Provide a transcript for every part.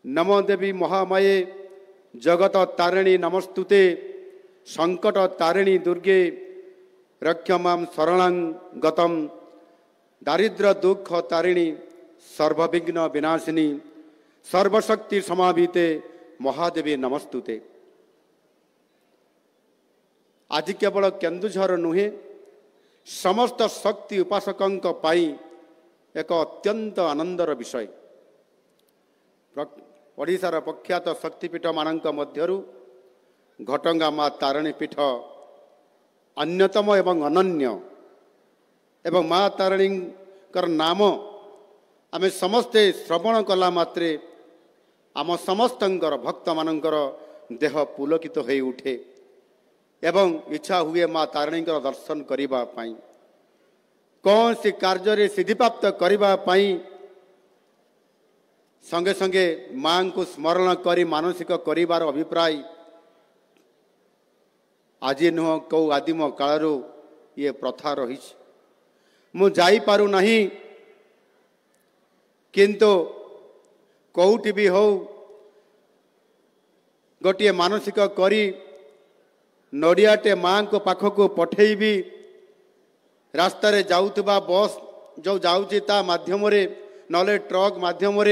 नमो देवी महामाये जगत तारिणी नमस्तुते संकट तारिणी दुर्गे रक्षमां शरणं गतम दारिद्र दुख तारिणी सर्वविघ्न विनाशिनी सर्वशक्ति समाभिते महादेवी नमस्तुते। आज केवल केन्दुझर नुहे समस्त शक्ति उपासकंक पाई एक अत्यंत आनंदर विषय। ओडिशार प्रख्यात शक्तिपीठ मानक मध्यरु घटंगा माँ तारिणी पीठ अन्यतम एवं अनन्य एवं माँ तारिणी नाम आमे समस्ते श्रवण कला मात्रे आम समस्तंकर भक्त मानकर देह पुलकित हो उठे एवं इच्छा हुए माँ तारिणी दर्शन करिबा पाई कौन सी कार्य सिद्धिप्राप्त करिबा पाई संगे संगे माँ को स्मरण करी मानसिक करिबार अभिप्राय आज नुह कौ आदिम कालरू ये प्रथा रही मु जाई पारु नहीं किंतु कौटी भी हो गोटे मानसिक करी नड़ियाटे माँ को पाखक पठेबी रास्तार जाऊा बस जो जाऊँगी ता माध्यम नले ट्रक माध्यम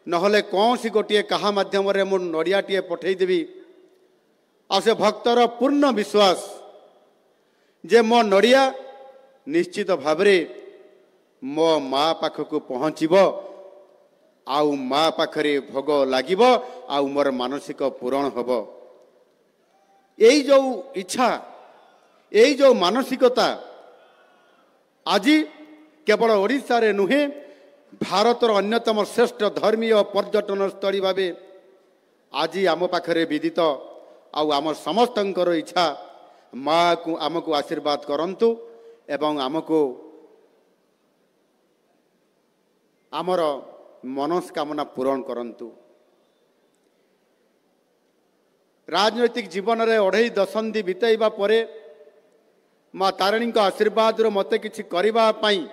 नहले कौन सी गोटे कहा माध्यम मु नड़ियाटे पठेदेवी आ से भक्तर पूर्ण विश्वास जे मो नड़िया निश्चित भावरे मो माँ पाखक पहुँचब आउ माँ पाखरे भोग लागिब आउ मोर मानसिक पूरण हब। यही जो इच्छा यही जो मानसिकता आज केवल ओडिशा रे नुहे भारतर अन्यतम श्रेष्ठ धर्मीय पर्यटन स्थली भावे आज आम पाखरे विदित आउ आम समस्तंकर इच्छा माँ को आमको आशीर्वाद करंतु एवं आमको आमर मनस्कामना पूरण करंतु। राजनैतिक जीवन रे 2.5 दशंधि बिताइबा परे माँ तारिणी आशीर्वाद मते किछि करिबा पाई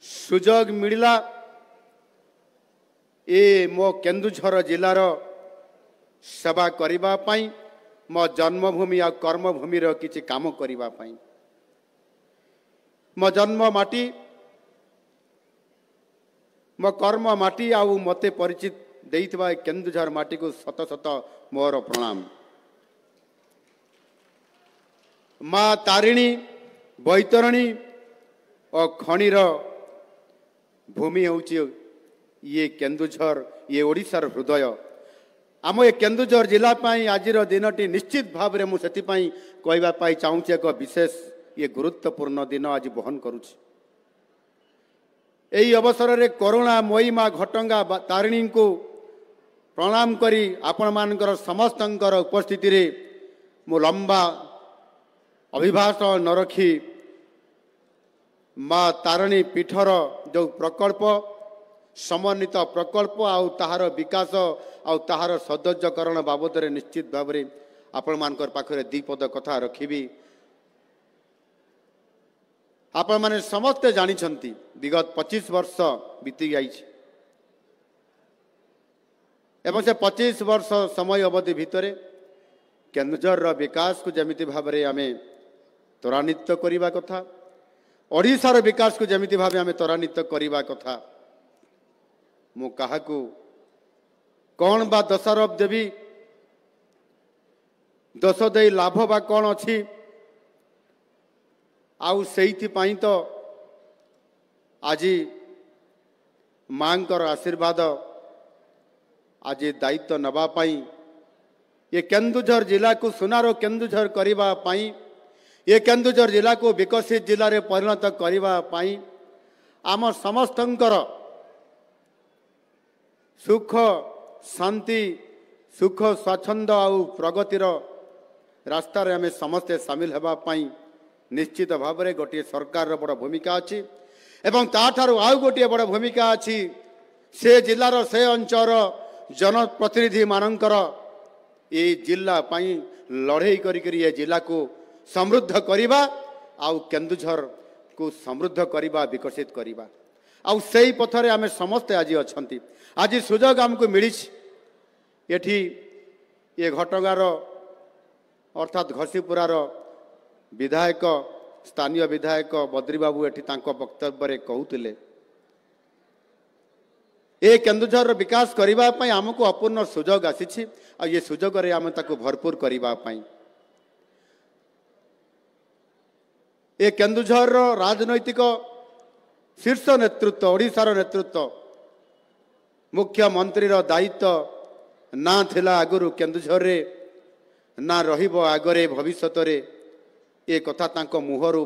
सुजोग मिलिला। ए मो केन्दुझर जिलार सेवा करिबा पाई मो जन्मभूमि आ कर्मभूमि रो किछि काम करिबा पाई मो जन्म माटी मो कर्म माटी आउ मते परिचित देइतबा केन्दुझर माटी को शत शत मोर प्रणाम। माँ तारिणी बैतरणी और खणीर भूमि होउची ये केन्दुझर ये ओडिशार हृदय आम ये केन्दुझर जिला पाई आजिर दिनटी निश्चित भाव रे मु सेति पाई कहबा पाई चाहूची एक विशेष ये गुरुत्वपूर्ण दिन आज बहन करुछि। एही अवसर रे करुणा मयी माँ घटंगा तारिणी को प्रणाम करी आपण मानकर समस्तंकर उपस्थिति रे मु लंबा अभिभाषण न रखी माँ तारिणी पीठर जो प्रकल्प समन्वित प्रकल्प आउ ताहार विकास आउ ताहार सौंदर्यकरण बाबद रे निश्चित भाव रे आपण मानकर पाखरे दीपद कथा रखिबी। आपण माने समस्ते जानिछंती विगत 25 वर्ष बीती जाइछ एवं से 25 वर्ष समय अवधि भितरे केन्दुझर विकास को जमिति भाव रे आमे त्वरान्वित करिबा कथा ओडिशार विकास को जमिति भाव आमे त्वरान्वित करिबा कथा मु काहाकू कौन बा दोषारोप देवी दोष दे लाभ बा कौन अच्छी आउ सेइथिपाई तो आज मांकर आशीर्वाद आज दायित्व नबा पाई ये केन्दुझर जिला को सुनारो केन्दुझर करिबा पाई ये केन्दुझर जिला को विकसित जिला रे परिणत करिबा पाई आम समस्तंकर सुख शांति सुख स्वाच्छंद आउ प्रगतिर रास्ता रे आमे समस्ते सामिल हेबा पाई निश्चित भाव में गोटे सरकार बड़ भूमिका अच्छी एवं ताठारु आउ गोटे बड़ भूमिका अच्छी से जिलार से अंचल जनप्रतिनिधि मानकर ये जिला पाई लड़े करी ये जिला को समृद्ध करिबा आउ केन्दुझर को समृद्ध करिबा विकसित करिबा आउ सेई पथरे आमे समस्ते आज अछंती आज सुजोग आमको मिली एठी ये घटगार अर्थात घसीपुरार विधायक स्थानीय विधायक बद्री बाबू एठी तांको वक्तव्य कहूतिले ए केन्दुझर विकास करिबा पई हमको अपूर्ण सुजोग आसीछि आ ये सुजोग रे आमे ताको भरपूर करिबा पई ए केन्दुझर राजनैतिक शीर्ष नेतृत्व ओडिशार नेतृत्व मुख्यमंत्री दायित्व ना थिला आगुरु केन्दुझर रे ना रहिबो आगरे भविष्यत रे ए कथा तांको मुहरु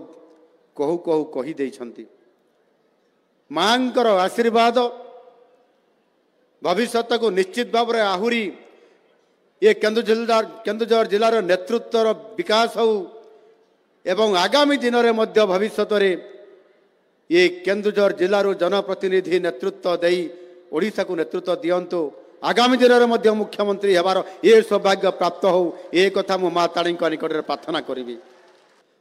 कहू कहू कही देइछंती मांकर आशीर्वाद भविष्यत को निश्चित भाव रे आहुरी ये केन्दुझर जिलार नेतृत्वर विकास हो एवं आगामी दिन में मध्य भविष्यत रे ये केन्दुझर जिलार जनप्रतिनिधि नेतृत्व देई ओडिशा को नेतृत्व दियंतु आगामी दिन में मध्य मुख्यमंत्री हेबार ये सौभाग्य प्राप्त हो ये कथा मो माँ ताणी निकट में प्रार्थना करी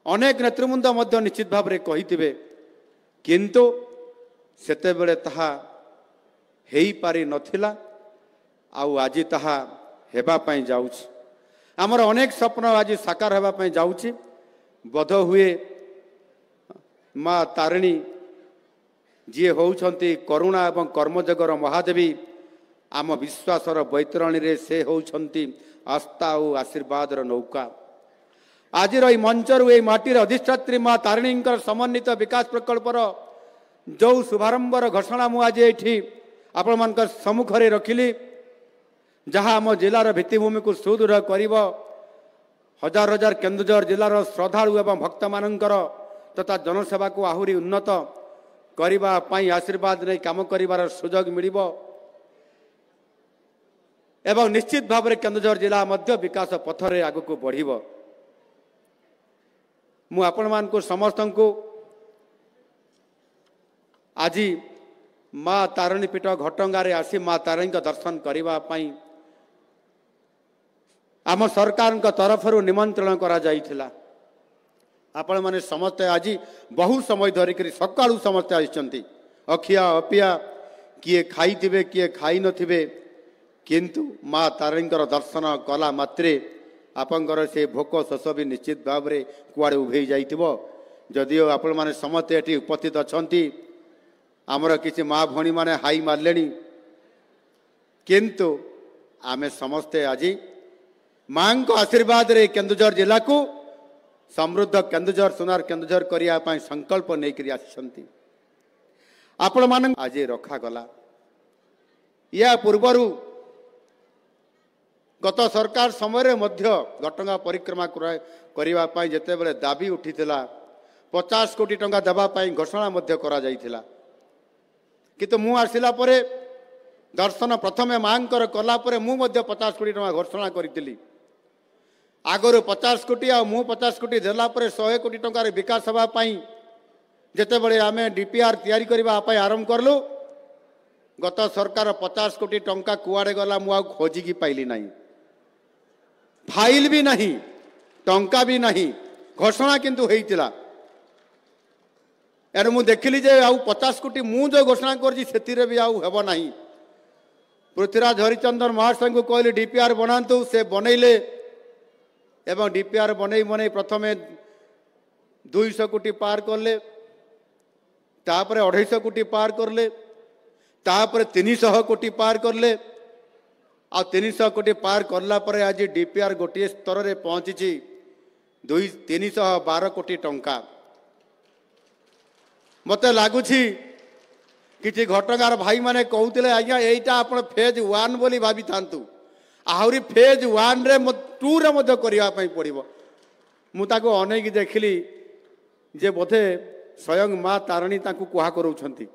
अनेक नेतृवृंद मध्य निश्चित भाव रे कहिथिबे किंतु सेते बेले ताहा हेई पारि नथिला आउ आज ताहा हेबा पई जाउछि हमर अनेक स्वप्न आज साकार हेबा पई जाउछि बोध हुए माँ तारिणी जी होउछंती करुणा एवं कर्मजगर महादेवी आम विश्वासर बैतरणी रे से होउछंती आस्था और आशीर्वाद नौका आज मंचर ये माटीर अधिष्ठात्री माँ तारिणी समन्वित विकास प्रकल्पर जो शुभारंभर घोषणा मुझे ये आपण मान सम्मुखें रखिली जहाँ आम जिलार भित्तिभूमि को सुदृढ़ कर हजार हजार केन्दुझर जिलार श्रद्धालु एवं भक्त मानकर तथा जनसेवा को आहुरी उन्नत करने आशीर्वाद नहीं काम कर सुजोग मिल एवं निश्चित भाव में केन्दुझर जिला मध्य विकास पथरे आग को बढ़ मु आपण मान को समस्त को आज माँ तारिणी पीठ घटंगारे आसी माँ तारिणी दर्शन करने आम सरकार तरफ निमंत्रण करा जाइथिला आपण माने समस्ते आज बहुत समय धरिक सकाळू समस्ते आइछंती अखिया अपिया किए खाइथिबे किए खाई नथिबे किंतु माँ तारिणी दर्शन कला मात्रे आपंकर से भोक शोष भी निश्चित भाव में कुआड़े उभे जाइथिबो जदिओ आपण माने समस्ते एटी उपस्थित अछंती आमर किसी माँ भणी माने हाई मारले किंतु आमे समस्ते आज माँ को आशीर्वाद रे केन्दुझर जिला को समृद्ध केन्दुझर सुनार केन्दुझर करने संकल्प नहीं आसिछंती आपण मान आज रखागला या पूर्वरु गत सरकार समय मध्य घटगां परिक्रमा करने जिते बड़े दाबी उठीला 50 कोटी टंका देवाई घोषणा मध्य करा जाइथिला किंतु मु आसिला परे दर्शन प्रथमे मांकर कला परे मु मध्य 50 कोटी टंका घोषणा करी आगरू 50 कोटी आ मु 50 कोटी देला परे 100 कोटी टंका विकास होगापाई जिते बड़े आमे डीपीआर तैयारी करने आरंभ करलु गत सरकार 50 कोटी टंका कुआड़े गला मु खोजिकी पाइली नहीं फाइल भी नहीं टंका भी नहीं घोषणा किंतु होइतिला एनु मु देखिली जे आउ 50 कोटी मु जो घोषणा करजी सेतिरे भी आउ हेबो नहीं पृथ्वीराज हरिचंदन महाशय को कहली डीपीआर बनातु से बनैले एवं डीपीआर बनै बनै प्रथमे 200 कोटी पार करले तापरे 250 कोटी पार करले तापरे 300 कोटी पार करले आ 300 कोटी पार करला परे आज डीपीआर गोटे स्तर रे पहुंची 312 कोटी टंका मते लागुछि किछि घटगार भाई माने कहउतिले आज्ञा एटा आपण फेज 1 बोली भाबी थांतु आहुरी फेज 1 रे 2 रे मध्य करिया पई पड़िबो मु ताको अनेक देखिली जे बोधे स्वयं माँ तारिणी ताकू कुहा करूछंती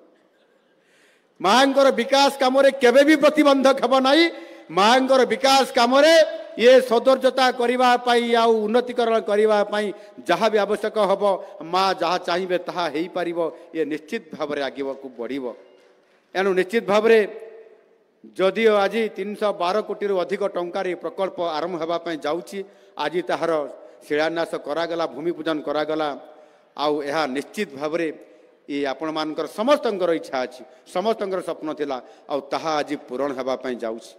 मांकर विकास काम रे केबे भी प्रतिबंधक हेबो नाही मांकर विकास काम रे ये सौंदर्यता करबा पाई आ उन्नतिकरण करबा पाई जहाँ भी आवश्यक हबो माँ जहाँ चाहिए ताहा हेई पारिबो ये निश्चित भाव रे आगे को बढ़िबो एनु निश्चित भाव रे जदिओ आज 312 कोटी अधिक टंकार प्रकल्प आरंभ होगा जाऊँगी आज ताहार शिलान्यास करागला भूमि पूजन करागला आउ यह निश्चित भाव रे ये आपण मानकर समस्तंकर इच्छा अच्छी समस्तंकर स्वप्न थिला आ ताहा आज पूरण हेबा पई जाउछि।